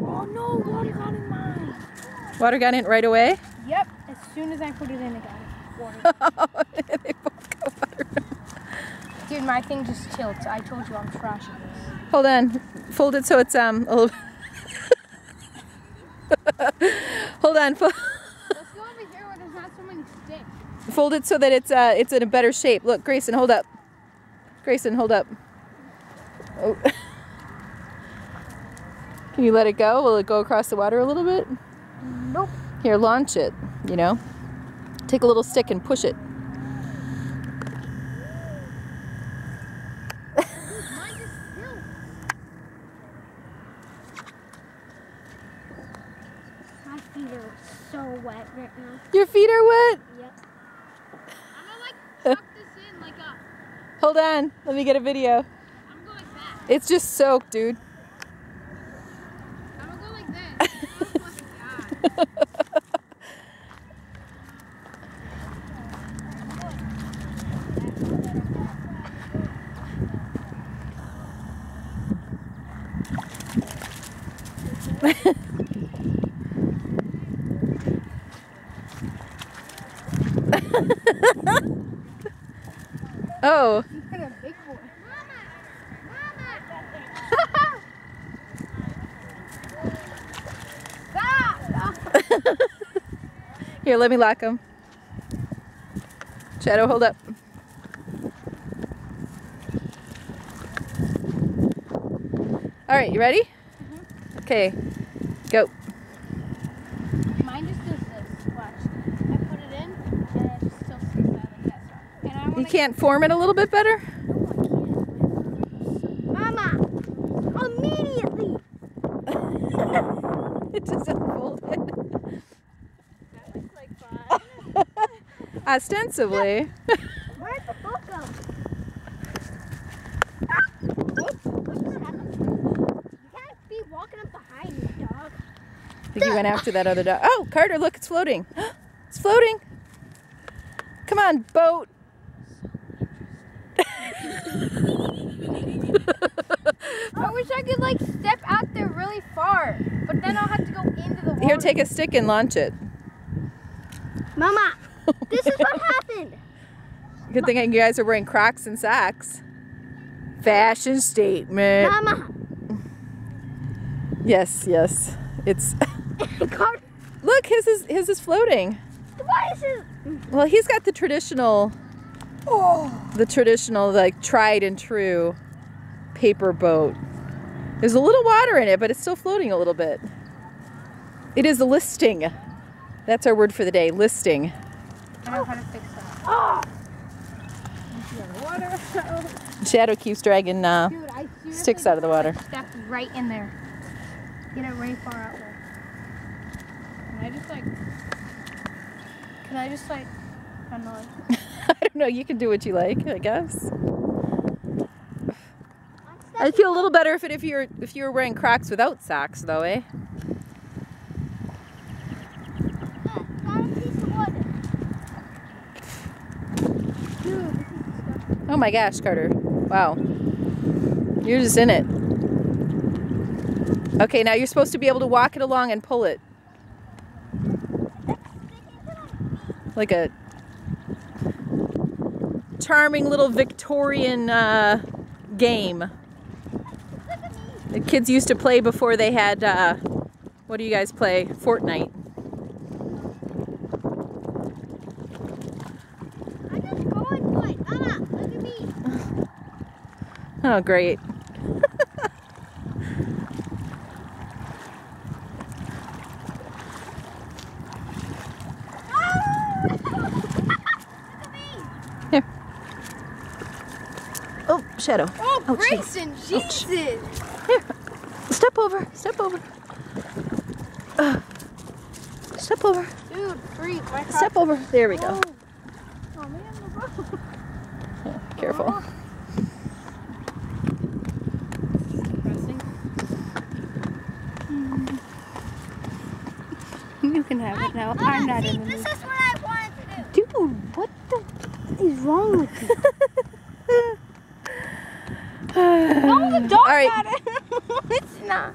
Oh no, water got in mine. Water got in right away? Yep, as soon as I put it in, it got it. Water. They both got water. Dude, my thing just tilts. I told you I'm trashing this. Hold on. Fold it so it's a little. Hold on. Let's go over here where there's not so many sticks. Fold it so that it's in a better shape. Look, Grayson, hold up. Grayson, hold up. Oh. Can you let it go? Will it go across the water a little bit? Nope. Here, launch it, you know. Take a little stick and push it. Mine just filled. My feet are so wet right now. Your feet are wet? Yep. I'm gonna like tuck this in like a... Hold on, let me get a video. I'm gonna go like that. It's just soaked, dude. I'm gonna go like this. Oh my god. Oh. You got a big boy. Stop! Here, let me lock him. Shadow, hold up. All right, you ready? Mm-hmm. Okay, go. Mine just does this. Watch. I put it in, and it just still sticks out like that. And I You can't form it a little bit better? Mama! Immediately! It just unfolded. That looks like fun. Ostensibly. Where'd the book go? You can't be walking up behind me, dog. I think he went after that other dog. Oh, Carter, look, it's floating. It's floating. Come on, boat. I wish I could like step out there really far, but then I'll have to go into the water. Here, take a stick and launch it. Mama, this is what happened. Good thing you guys are wearing Crocs and socks. Fashion statement. Mama. Yes, yes. It's. God. Look, his is floating. Why is it? Well, he's got the traditional. Oh. The traditional, like, tried and true paper boat. There's a little water in it, but it's still floating a little bit. It is a listing. That's our word for the day, listing. I know how to fix that. Oh. Water. Shadow keeps dragging Dude, I sticks out of the water. Stepped right in there. Get it way far out there. Can I just like, kind of like. I don't know, you can do what you like, I guess. I'd feel a little better if you were wearing Crocs without socks, though, eh? Oh my gosh, Carter. Wow. You're just in it. Okay, now you're supposed to be able to walk it along and pull it. Like a charming little Victorian game. The kids used to play before they had, what do you guys play? Fortnite. I'm just going for it. Mama, look at me. Oh, great. Here. Oh, Shadow. Oh, Ouch. Grayson, Jesus. Here. Step over. Step over. Step over. Dude, freak. My Step over. There we go. Oh, man, the road. Yeah, careful. Pressing. You can have it now. I'm not in the mood. This is what I wanted to do. Dude, what the is wrong with you? No, the dog All right. got it. It's not.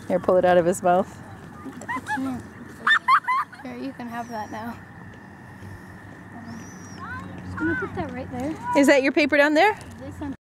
Here, pull it out of his mouth. Here, you can have that now. I'm just gonna put that right there. Is that your paper down there? This on